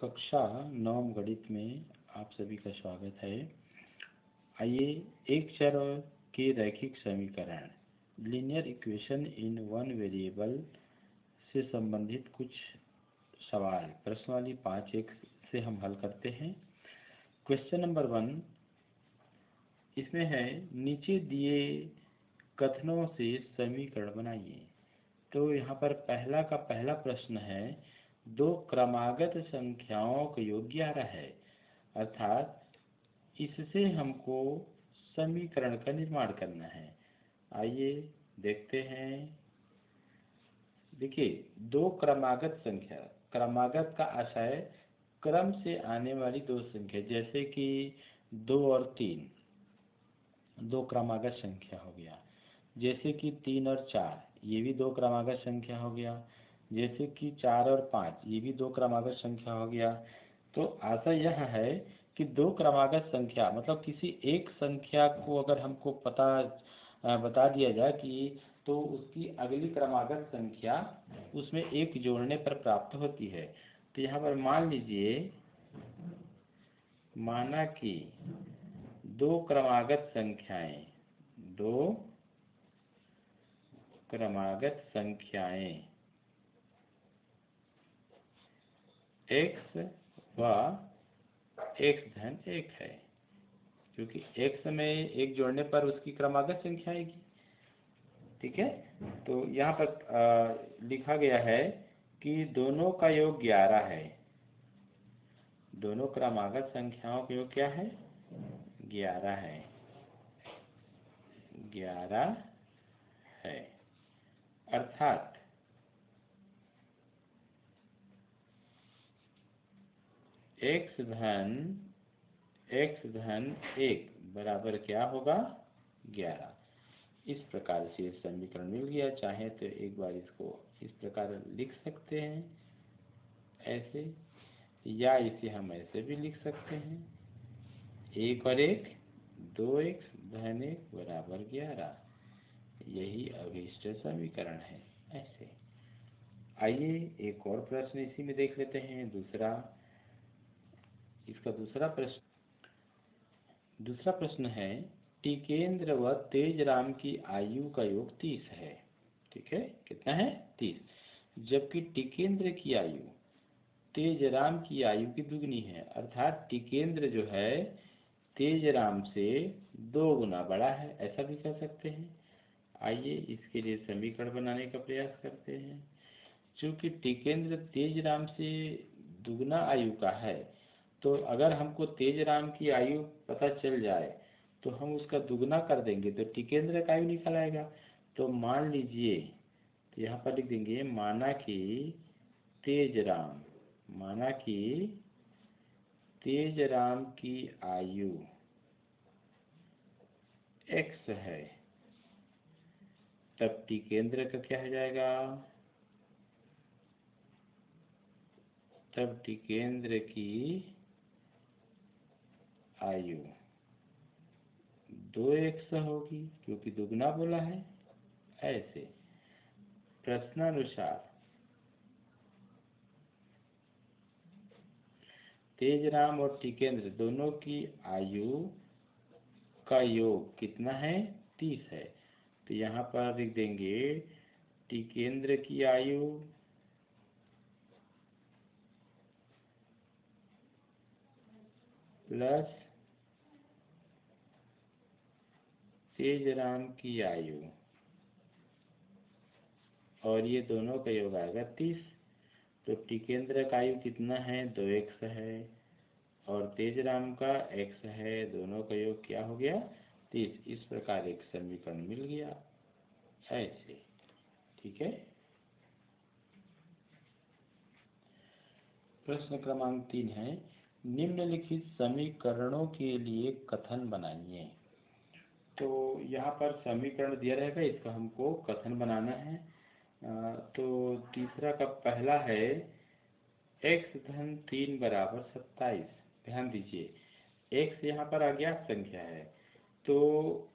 कक्षा नवम गणित में आप सभी का स्वागत है। आइए एक चर के रैखिक समीकरण linear equation in one variable से संबंधित कुछ सवाल प्रश्नावली 5.1 से हम हल करते हैं। क्वेश्चन नंबर 1 इसमें है, नीचे दिए कथनों से समीकरण बनाइए। तो यहाँ पर पहला प्रश्न है, दो क्रमागत संख्याओं का योग 11 है, अर्थात इससे हमको समीकरण का निर्माण करना है। आइए देखते हैं। देखिए, दो क्रमागत संख्या, क्रमागत का आशय क्रम से आने वाली दो संख्या, जैसे कि 2 और 3 दो क्रमागत संख्या हो गया। जैसे कि 3 और 4 ये भी दो क्रमागत संख्या हो गया। जैसे कि 4 और 5 ये भी दो क्रमागत संख्या हो गया। तो आशय यह है कि दो क्रमागत संख्या मतलब किसी एक संख्या को अगर हमको बता दिया जाए कि तो उसकी अगली क्रमागत संख्या उसमें एक जोड़ने पर प्राप्त होती है। तो यहाँ पर मान लीजिए, माना कि दो क्रमागत संख्याएं x व x धन 1 है, क्योंकि x में एक जोड़ने पर उसकी क्रमागत संख्या आएगी। ठीक है, तो यहाँ पर लिखा गया है कि दोनों का योग 11 है। दोनों क्रमागत संख्याओं का योग क्या है? 11 है। 11 है, अर्थात x धन 1 बराबर क्या होगा? 11। इस प्रकार से समीकरण मिल गया। चाहे तो एक बार इसको इस प्रकार लिख सकते हैं ऐसे, या इसे हम ऐसे भी लिख सकते हैं, 1 और 1 2x धन 1 बराबर 11। यही अभीष्ट समीकरण है। ऐसे आइए एक और प्रश्न इसी में देख लेते हैं। दूसरा प्रश्न है, टिकेंद्र व तेजराम की आयु का योग 30 है। ठीक है, कितना है? 30। जबकि टिकेंद्र की आयु तेजराम की आयु की दुगनी है, अर्थात टिकेंद्र जो है तेजराम से 2 गुना बड़ा है, ऐसा भी कह सकते हैं। आइए इसके लिए समीकरण बनाने का प्रयास करते हैं। चूँकि टिकेंद्र तेजराम से दुगना आयु का है, तो अगर हमको तेजराम की आयु पता चल जाए तो हम उसका दुगना कर देंगे तो टिकेंद्र का आयु निकल आएगा। तो मान लीजिए, तो यहाँ पर लिख देंगे, माना कि तेजराम की आयु x है, तब टिकेंद्र का क्या हो जाएगा? तब टिकेंद्र की आयु 2x होगी, क्योंकि दुगना बोला है। ऐसे प्रश्नानुसार तेजराम और टिकेंद्र दोनों की आयु का योग कितना है? 30 है। तो यहाँ पर लिख देंगे, टिकेंद्र की आयु प्लस तेजराम की आयु, और ये दोनों का योग आएगा 30। तो टिकेंद्र का आयु कितना है? 2x है, और तेजराम का x है। दोनों का योग क्या हो गया? 30। इस प्रकार एक समीकरण मिल गया ऐसे। ठीक है। प्रश्न क्रमांक 3 है, निम्नलिखित समीकरणों के लिए कथन बनाइए। तो यहाँ पर समीकरण दिया रहेगा, इसका हमको कथन बनाना है। तो तीसरा का पहला है, x धन 3 बराबर 27। ध्यान दीजिए, x यहाँ पर अज्ञात संख्या है। तो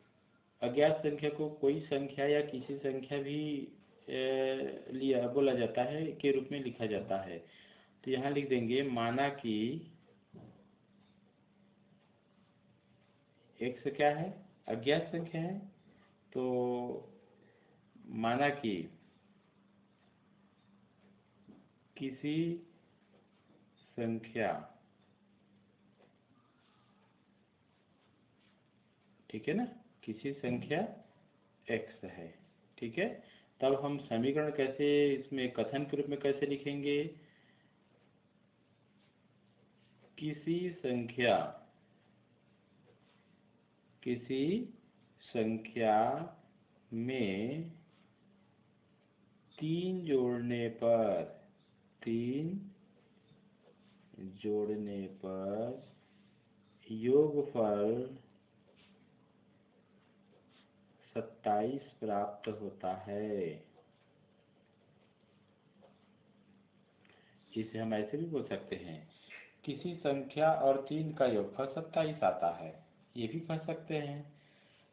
अज्ञात संख्या को कोई संख्या या किसी संख्या भी बोला जाता है के रूप में लिखा जाता है। तो यहाँ लिख देंगे माना कि x क्या है, अज्ञात संख्या है, तो माना कि किसी संख्या, ठीक है ना, किसी संख्या x है, ठीक है। तब हम समीकरण कैसे इसमें कथन के रूप में कैसे लिखेंगे, किसी संख्या में 3 जोड़ने पर योगफल 27 प्राप्त होता है। इसे हम ऐसे भी बोल सकते हैं, किसी संख्या और 3 का योगफल 27 आता है, ये भी कह सकते हैं।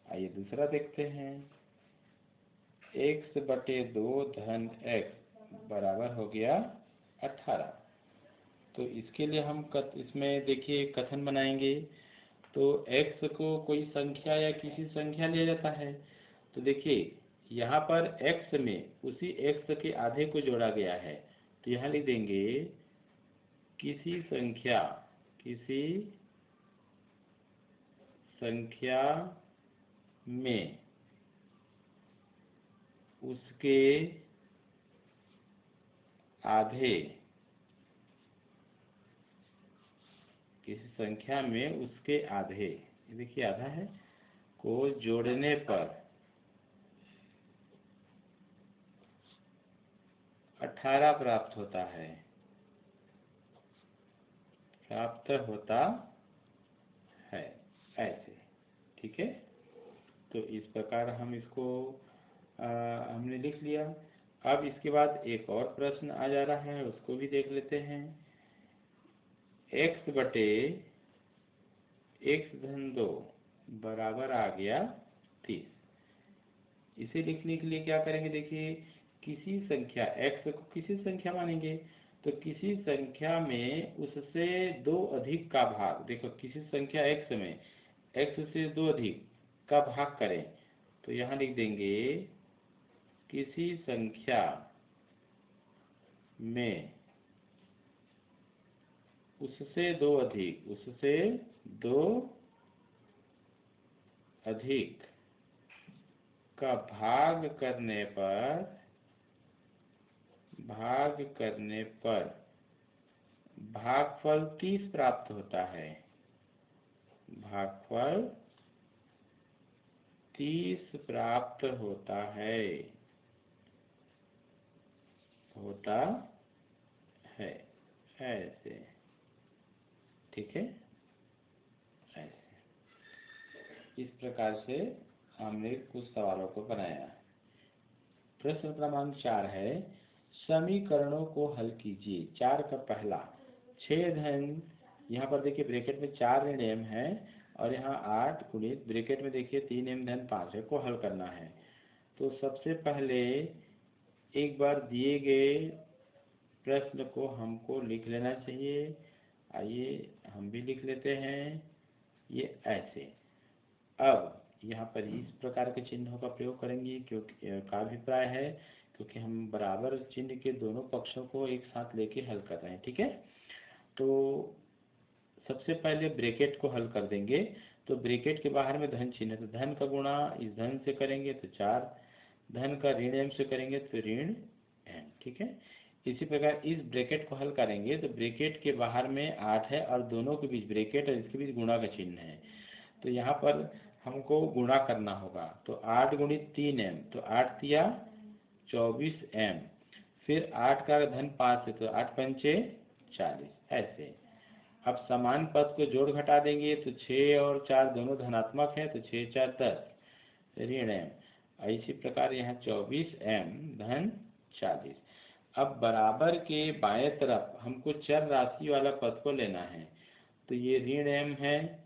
आइए दूसरा देखते हैं, x/2 धन x बराबर हो गया 18। तो इसके लिए हम इसमें देखिए कथन बनाएंगे। तो x को कोई संख्या या किसी संख्या लिया जाता है, तो देखिए यहाँ पर x में उसी x के आधे को जोड़ा गया है, तो यहाँ लिख देंगे किसी संख्या में उसके आधे, किसी संख्या में उसके आधे, देखिए आधा है, को जोड़ने पर 18 प्राप्त होता है, ऐसे, ठीक है। तो इस प्रकार हम इसको हमने लिख लिया। अब इसके बाद एक और प्रश्न आ जा रहा है, उसको भी देख लेते हैं। x/x-2 बराबर आ गया 30। इसे लिखने के लिए क्या करेंगे, देखिए किसी संख्या x को किसी संख्या मानेंगे, तो किसी संख्या में उससे 2 अधिक का भाग, देखो किसी संख्या x में x से 2 अधिक का भाग करें, तो यहाँ लिख देंगे किसी संख्या में उससे 2 अधिक का भाग करने पर भागफल 30 प्राप्त होता है, भागफल 30 प्राप्त होता है, ऐसे, ठीक है। ऐसे इस प्रकार से हमने कुछ सवालों को बनाया। प्रश्न क्रमांक 4 है, समीकरणों को हल कीजिए। 4 का पहला 6 धन, यहाँ पर देखिए ब्रैकेट में 4 ऋण m है और यहाँ 8 गुणित ब्रैकेट में देखिए 3m धन 5 है, को हल करना है। तो सबसे पहले एक बार दिए गए प्रश्न को हमको लिख लेना चाहिए। आइए हम भी लिख लेते हैं, ये ऐसे। अब यहाँ पर इस प्रकार के चिन्हों का प्रयोग करेंगे, क्योंकि का अभिप्राय है क्योंकि हम बराबर चिन्ह के दोनों पक्षों को एक साथ लेके हल कर रहे हैं, ठीक है। तो सबसे पहले ब्रैकेट को हल कर देंगे, तो ब्रैकेट के बाहर में धन चिन्ह है, तो धन का गुणा इस धन से करेंगे तो 4, धन का ऋण m से करेंगे तो ऋण m, ठीक है। इसी प्रकार इस ब्रैकेट को हल करेंगे तो ब्रैकेट के बाहर में 8 है और दोनों के बीच ब्रैकेट और इसके बीच गुणा का चिन्ह है, तो यहाँ पर हमको गुणा करना होगा। तो 8 गुणित 3m, तो 8 तिया 24m, फिर 8 का धन 5 है तो 8 पंचे 40, ऐसे। अब समान पद को जोड़ घटा देंगे तो 6 और 4 दोनों धनात्मक है, तो 6 4 10 ऋण m। इसी प्रकार यहाँ 24m धन 40। अब बराबर के बाएं तरफ हमको चर राशि वाला पद को लेना है, तो ये ऋण m है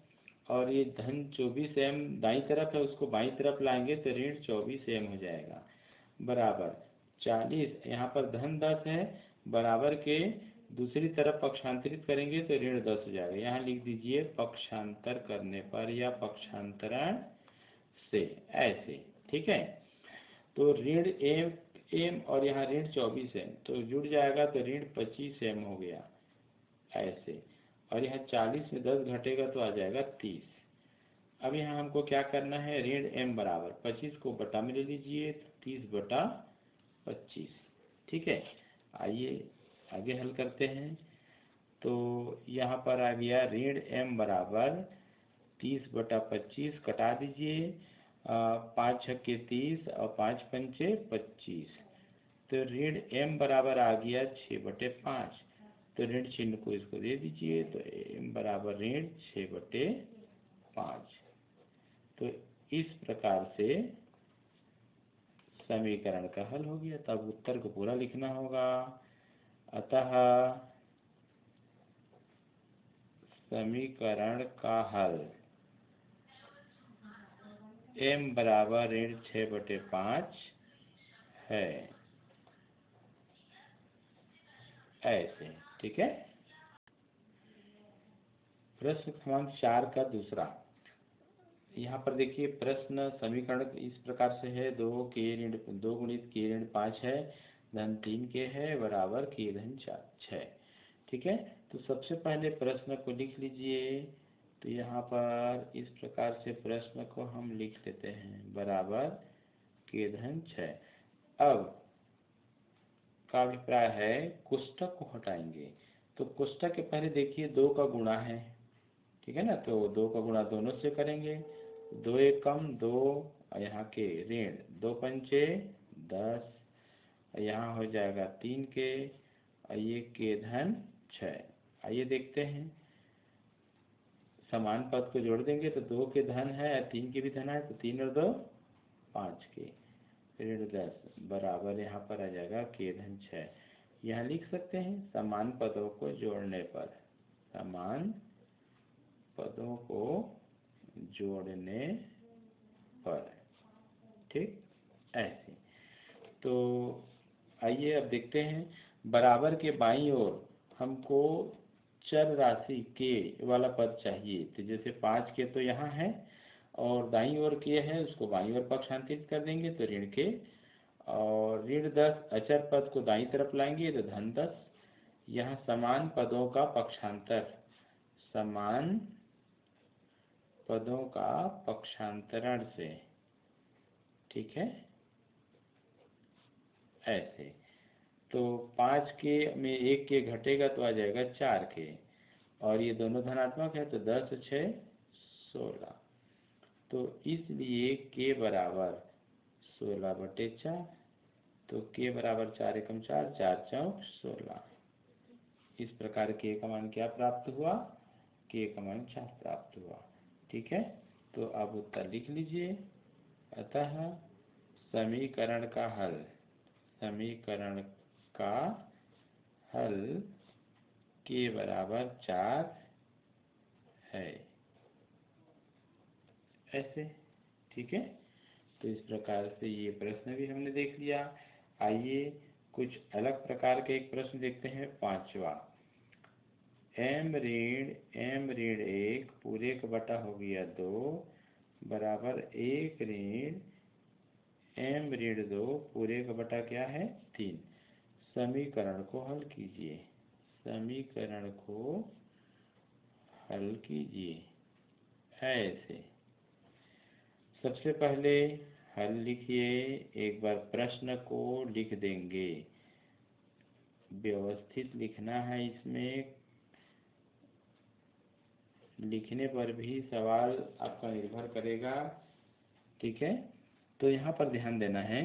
और ये धन 24m दाईं तरफ है, उसको बाईं तरफ लाएंगे तो ऋण 24m हो जाएगा, बराबर 40। यहाँ पर धन 10 है, बराबर के दूसरी तरफ पक्षांतरित करेंगे तो ऋण 10 हो जाएगा। यहाँ लिख दीजिए पक्षांतर करने पर या पक्षांतरण से, ऐसे, ठीक है। तो ऋण m और यहाँ ऋण 24m तो जुड़ जाएगा तो ऋण 25m हो गया, ऐसे। और यहाँ 40 में 10 घटेगा तो आ जाएगा 30। अब यहाँ हमको क्या करना है, ऋण m बराबर 25 को बटा में ले लीजिए, 30/25, ठीक है। आइए आगे हल करते हैं। तो यहाँ पर आ गया ऋण m बराबर 30/25, कटा दीजिए, 5 छक्के 30 और 5 पंचे 25, तो ऋण m बराबर आ गया 6/5। तो ऋण चिन्ह को इसको दे दीजिए, तो m बराबर ऋण 6/5। तो इस प्रकार से समीकरण का हल हो गया। तब उत्तर को पूरा लिखना होगा। अतः समीकरण का हल m बराबर ऋण 6/5 है, ऐसे, ठीक है। प्रश्न क्रमांक 4 का दूसरा, यहाँ पर देखिए प्रश्न समीकरण इस प्रकार से है, 2 गुणित k ऋण 5 है, धन 3k है, बराबर k धन 6, ठीक है। तो सबसे पहले प्रश्न को लिख लीजिए। तो यहाँ पर इस प्रकार से प्रश्न को हम लिख लेते हैं, बराबर k धन 6। अब का अभिप्राय है कोष्टक को हटाएंगे। तो कोष्टक के पहले देखिए 2 का गुणा है, ठीक है ना, तो 2 का गुणा दोनों से करेंगे, 2 एकम 2, यहाँ के ऋण 2 पंचे 10, यहाँ हो जाएगा 3k, ये k धन 6। आइए देखते हैं, समान पद को जोड़ देंगे तो 2 के धन है, 3 के भी धन है, तो 3 और 2 5k, ऋण 10 बराबर यहाँ पर आ जाएगा k धन 6। यहाँ लिख सकते हैं समान पदों को जोड़ने पर, समान पदों को जोड़ने पर, ठीक, ऐसे। तो आइए अब देखते हैं, बराबर के बाईं ओर हमको चर राशि के वाला पद चाहिए। तो जैसे 5k तो यहाँ है और दाईं ओर k है, उसको बाईं ओर पक्षांतरित कर देंगे तो ऋण k, और ऋण 10 अचर पद को दाईं तरफ लाएंगे तो धन 10। यहाँ समान पदों का पक्षांतर, समान पदों का पक्षांतरण से, ठीक है, ऐसे। तो 5k में 1k घटेगा तो आ जाएगा 4k, और ये दोनों धनात्मक है तो 10 6 16। तो इसलिए k बराबर 16/4। तो k बराबर 4 एकम 4, 4 चौक 16। इस प्रकार k का मान क्या प्राप्त हुआ, k का मान 4 प्राप्त हुआ, ठीक है। तो अब उत्तर लिख लीजिए। अतः समीकरण का हल, समीकरण का हल k बराबर 4 है, ऐसे, ठीक है। तो इस प्रकार से ये प्रश्न भी हमने देख लिया। आइए कुछ अलग प्रकार के एक प्रश्न देखते हैं, 5वां। m ऋण 1 पूरे का बटा हो गया 2 बराबर 1 ऋण m ऋण 2 पूरे का बटा क्या है 3। समीकरण को हल कीजिए, समीकरण को हल कीजिए, ऐसे। सबसे पहले हल लिखिए, एक बार प्रश्न को लिख देंगे, व्यवस्थित लिखना है, इसमें लिखने पर भी सवाल आपका निर्भर करेगा, ठीक है। तो यहाँ पर ध्यान देना है,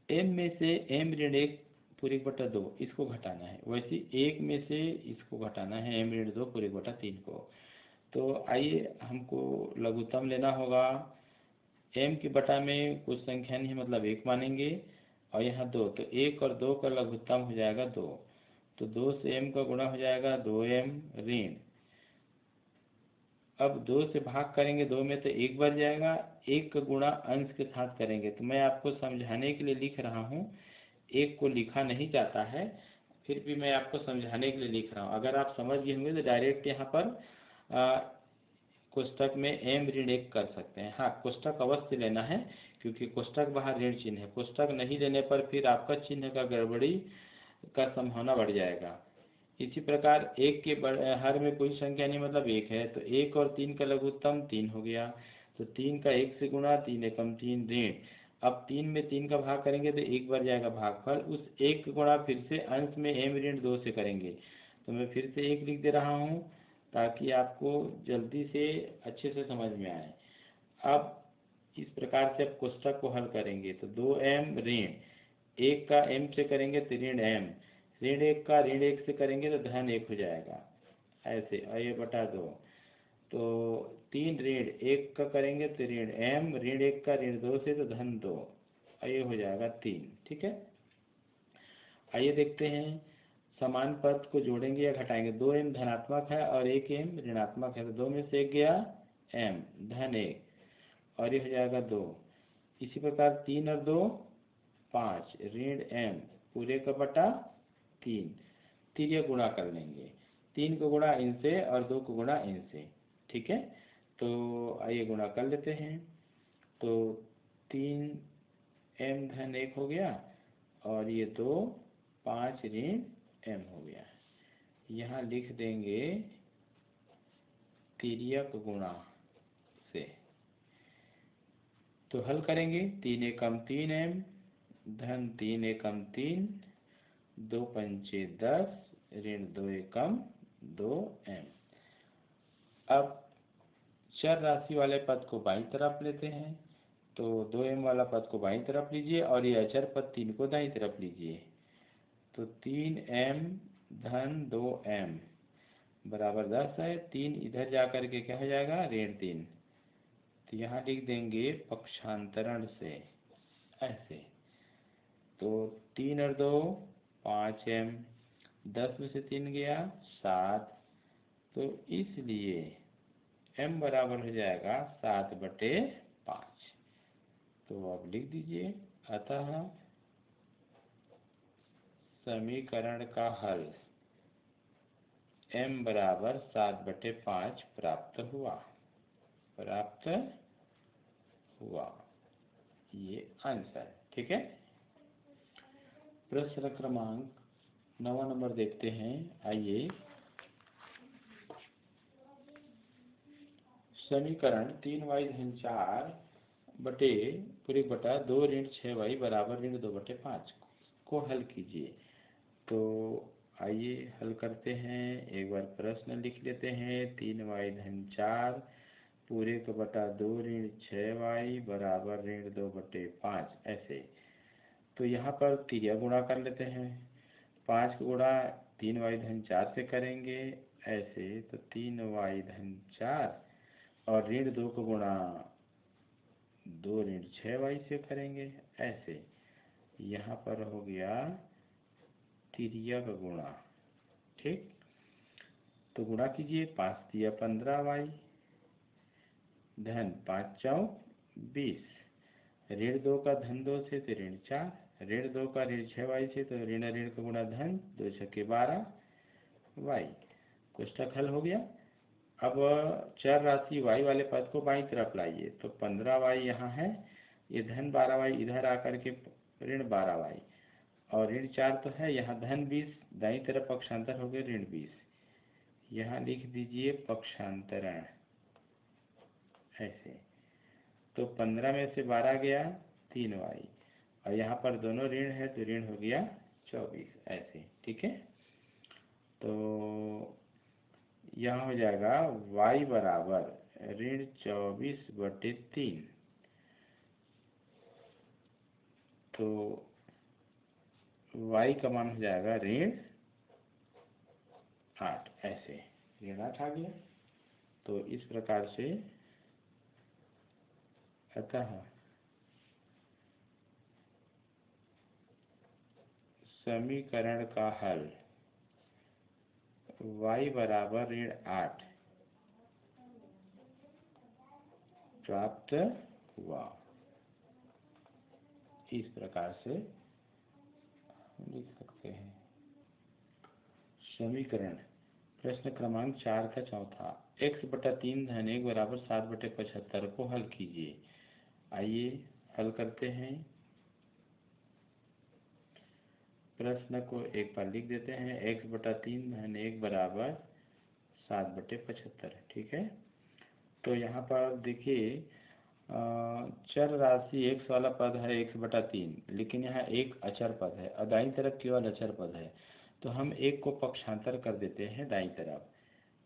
m में से m ऋण 1 पूरे बटा 2 इसको घटाना है, वैसे 1 में से इसको घटाना है m ऋण 2 पूरे बटा 3 को। तो आइए हमको लघुत्तम लेना होगा, m के बटा में कुछ संख्या नहीं है मतलब 1 मानेंगे, और यहाँ 2, तो 1 और 2 का लघुत्तम हो जाएगा 2, तो 2 से m का गुणा हो जाएगा 2m ऋण। अब 2 से भाग करेंगे 2 में तो 1 बच जाएगा, 1 का गुणा अंश के साथ करेंगे, तो मैं आपको समझाने के लिए लिख रहा हूँ, 1 को लिखा नहीं जाता है, फिर भी मैं आपको समझाने के लिए लिख रहा हूँ। अगर आप समझ गए होंगे तो डायरेक्ट यहाँ पर कोष्ठक में m ऋण 1 कर सकते हैं। हाँ, कोष्ठक अवश्य लेना है क्योंकि कोष्ठक बाहर ऋण चिन्ह है। कोष्ठक नहीं लेने पर फिर आपका चिन्ह का गड़बड़ी का संभावना बढ़ जाएगा। इसी प्रकार एक के हर में कोई संख्या नहीं मतलब 1 है, तो 1 और 3 का लघुत्तम 3 हो गया। तो 3 का 1 से गुणा, 3 एकम 3 ऋण। अब 3 में 3 का भाग करेंगे तो 1 बार जाएगा भागफल, उस 1 का गुणा फिर से अंश में m ऋण 2 से करेंगे। तो मैं फिर से 1 लिख दे रहा हूँ ताकि आपको जल्दी से अच्छे से समझ में आए। अब इस प्रकार से आप कोष्ठक को हल करेंगे तो 2m ऋण 1 का m से करेंगे तो ऋण m, ऋण 1 का ऋण 1 से करेंगे तो धन 1 हो जाएगा ऐसे, और ये बटा 2। तो 3 ऋण 1 का करेंगे तो ऋण m, ऋण 1 का ऋण 2 से तो धन 2, और ये हो जाएगा 3। ठीक है, आइए देखते हैं समान पद को जोड़ेंगे या घटाएंगे। 2m धनात्मक है और 1m ऋणात्मक है, तो 2 में से 1 गया m, धन 1, और ये हो जाएगा 2। इसी प्रकार 3 और 2 5, ऋण m पूरे का बटा 3, तिर्यक गुणा कर लेंगे। 3 को गुणा इनसे और 2 को गुणा इनसे। ठीक है, तो आइए गुणा कर लेते हैं। तो 3m धन 1 हो गया और ये 2 5 ऋण m हो गया। यहाँ लिख देंगे तिर्यक गुणा से। तो हल करेंगे, 3 एकम 3m धन 3 एकम 3, 2 पंचे 10 ऋण 2 एकम 2m। अब चर राशि वाले पद को बाईं तरफ लेते हैं, तो 2m वाला पद को बाईं तरफ लीजिए और ये अचर पद 3 को दाईं तरफ लीजिए। तो 3m धन 2m बराबर 10 है। 3 इधर जा कर के क्या हो जाएगा, ऋण 3। तो यहाँ लिख देंगे पक्षांतरण से ऐसे। तो 3 और 2 5m, 10 में से 3 गया 7, तो इसलिए m बराबर हो जाएगा 7/5। तो अब लिख दीजिए, अतः समीकरण का हल m बराबर 7/5 प्राप्त हुआ। ये आंसर। ठीक है, प्रश्न क्रमांक 9 नंबर देखते हैं। आइए, समीकरण 3y धन 4 बटे पूरे बटा 2 ऋण 6y बराबर ऋण 2/5 को हल कीजिए। तो आइए हल करते हैं। एक बार प्रश्न लिख लेते हैं। 3y धन 4 पूरे का बटा 2 ऋण 6y बराबर ऋण 2/5 ऐसे। तो यहाँ पर तिर्यक गुणा कर लेते हैं। 5 का गुणा 3y धन 4 से करेंगे ऐसे, तो 3y धन 4 और ऋण 2 को गुणा 2 ऋण 6y से करेंगे ऐसे। यहाँ पर हो गया तिर्यक गुणा। ठीक, तो गुणा कीजिए, 5 तिया 15y धन 5 चौक 20, ऋण 2 का धन 2 से तो ऋण 4, ऋण 2 का ऋण 6y से तो ऋण ऋण का गुणा धन 2 छके 12y। कोष्ठक हल हो गया। अब चर राशि y वाले पद को बाईं तरफ लाइए। तो 15y यहाँ है, ये धन 12y इधर आकर के ऋण 12y, और ऋण 4 तो है यहाँ धन 20, दाईं तरफ पक्षांतर हो गए ऋण 20। यहाँ लिख दीजिए पक्षांतरण ऐसे। तो 15 में से 12 गया 3y, और यहाँ पर दोनों ऋण है तो ऋण हो गया 24 ऐसे। ठीक है, तो यहाँ हो जाएगा y बराबर ऋण 24/3। तो y का मान हो जाएगा ऋण 8 ऐसे, ऋण 8 आ गया। तो इस प्रकार से अतः समीकरण का हल y बराबर ऋण 8 प्राप्त हुआ। इस प्रकार से लिख सकते हैं। समीकरण प्रश्न क्रमांक 4 का चौथा, x/3 धन 1 बराबर 7/75 को हल कीजिए। आइए हल करते हैं। प्रश्न को एक बार लिख देते हैं। x/3 धन 1 बराबर 7/75। ठीक है, तो यहाँ पर देखिए चर राशि x वाला पद है x/3, लेकिन यहाँ एक अचर पद है और दाईं तरफ केवल अचर पद है, तो हम एक को पक्षांतर कर देते हैं दाईं तरफ।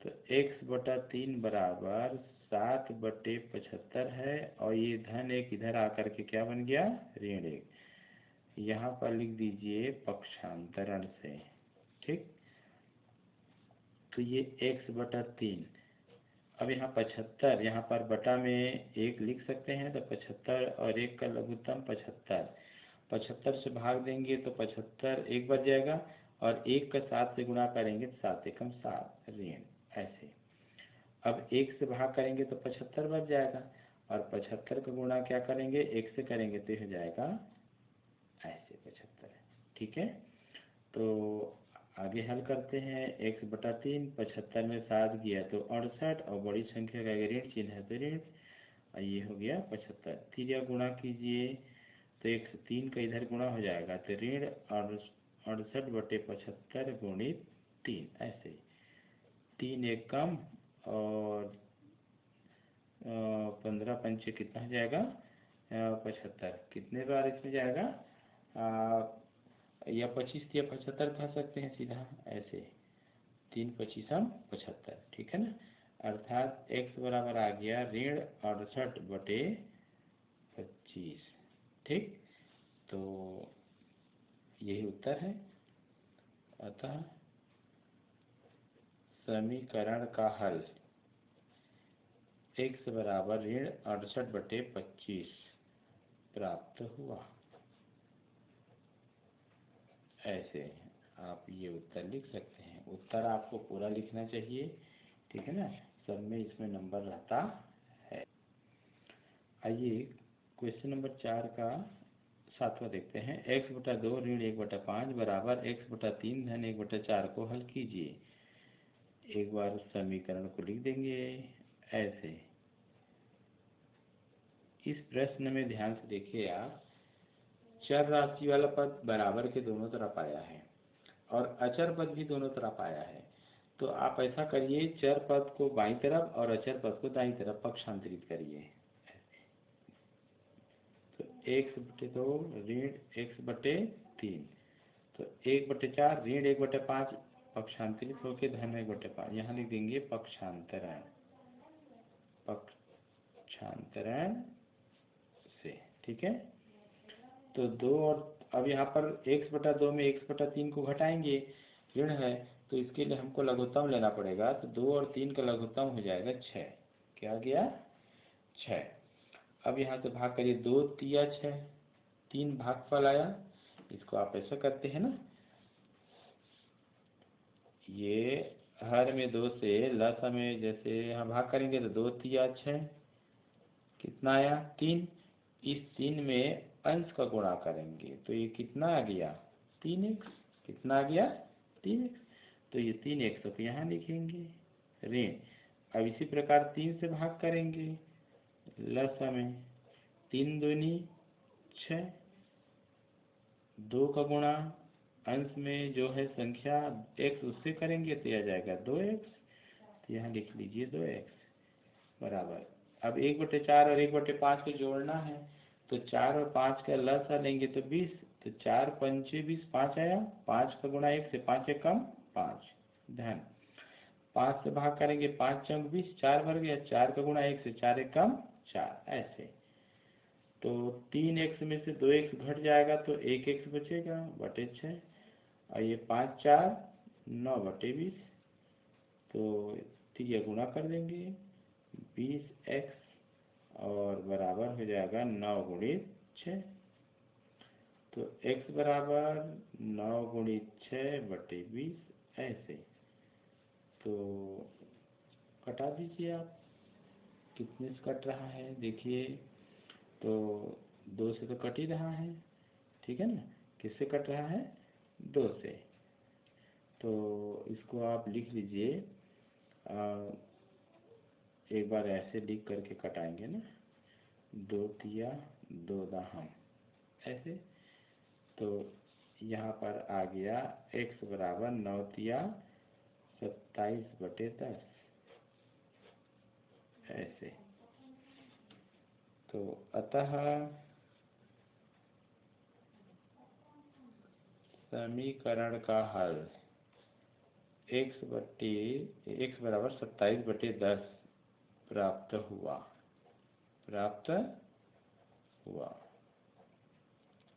तो x/3 बराबर 7/75 है और ये धन एक इधर आकर के क्या बन गया, ऋण 1। यहाँ पर लिख दीजिए पक्षांतरण से। ठीक, तो ये x/3, अब यहाँ 75, यहाँ पर बटा में 1 लिख सकते हैं, तो 75 और 1 का लघुत्तम 75। 75 से भाग देंगे तो 75 1 बच जाएगा और 1 का 7 से गुणा करेंगे तो 7 एकम 7 ऋण ऐसे। अब 1 से भाग करेंगे तो 75 बच जाएगा और 75 का गुणा क्या करेंगे, 1 से करेंगे तो हो जाएगा ऐसे 75। ठीक है, तो आगे हल करते हैं। x/3, 75 में 7 गया तो 68 और बड़ी संख्या का ऋण चिन्ह है तो ऋण, ये हो गया 75। फिर यह गुणा कीजिए तो 103 का इधर गुणा हो जाएगा तो ऋण 68/75 गुणित 3 ऐसे। 3 एक कम और 15 पंचे कितना हो जाएगा, 75। कितने बार इसमें जाएगा, या 25 या 75 कह सकते हैं सीधा ऐसे। 3 25 75। ठीक है ना, अर्थात x बराबर आ गया ऋण 68/25। ठीक, तो यही उत्तर है। अतः समीकरण का हल x बराबर ऋण 68/25 प्राप्त हुआ। ऐसे आप ये उत्तर लिख सकते हैं। उत्तर आपको पूरा लिखना चाहिए, ठीक है ना, सब में इसमें नंबर रहता है। आइए क्वेश्चन नंबर 4 का 7वां देखते हैं। x/2 ऋण 1/5 बराबर x/3 धन 1/4 को हल कीजिए। एक बार समीकरण को लिख देंगे ऐसे। इस प्रश्न में ध्यान से देखिए आप, चर राशि वाला पद बराबर के दोनों तरफ आया है और अचर पद भी दोनों तरफ आया है। तो आप ऐसा करिए, चर पद को बाईं तरफ और अचर पद को दाईं तरफ पक्षांतरित करिए। तो x/2 ऋण x/3, तो 1/4 ऋण 1/5 पक्षांतरित होकर धन 1/5। यहाँ लिख देंगे पक्षांतरण से। ठीक है, तो 2 और अब यहाँ पर x/2 में x/3 को घटाएंगे, ऋण है तो इसके लिए हमको लघुत्तम लेना पड़ेगा। तो 2 और 3 का लघुत्तम हो जाएगा 6। क्या गया, 6। अब यहाँ से भाग करिए, 2 तिया 6, 3 भागफल आया। इसको आप ऐसा करते हैं ना, ये हर में 2 से लसा में जैसे यहाँ भाग करेंगे तो 2 तिया 6, कितना आया 3। इस 3 में अंश का गुणा करेंगे तो ये कितना आ गया, 3x। कितना आ गया, 3x। तो ये 3x को यहाँ लिखेंगे ऋण। अब इसी प्रकार 3 से भाग करेंगे लसा में, 3 दूनी 6, 2 का गुणा अंश में जो है संख्या x उससे करेंगे तो यह आ जाएगा 2x। तो यहाँ लिख लीजिए 2x बराबर। अब 1/4 और 1/5 को जोड़ना है तो 4 और 5 का लसा लेंगे तो 20। तो 4 पंचे 20, 5 आया। 5 का गुणा 1 से, 5 एकम 5 धन 5 से भाग करेंगे, 5 चौक 20, 4 भर गया। 4 का गुणा 1 से, 4 एकम 4 ऐसे। तो 3x में से 2x घट जाएगा तो 1x बचेगा बटे 6 और ये 5 4 9/20। तो तिया गुणा कर देंगे 20x और बराबर हो जाएगा 9 गुणित 6। तो x बराबर 9 गुणित 6/20 ऐसे। तो कटा दीजिए आप, कितने से कट रहा है देखिए, तो 2 से तो कट ही रहा है, ठीक है ना। किससे कट रहा है, 2 से। तो इसको आप लिख लीजिए, एक बार ऐसे लिख करके कटाएंगे ना, 2 तिया 2 दहम ऐसे, तो यहाँ पर आ गया x बराबर 9 तिया 27/10 ऐसे। तो अतः समीकरण का हल x बराबर 27/10 प्राप्त हुआ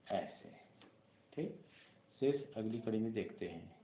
ऐसे। ठीक, शेष अगली कड़ी में देखते हैं।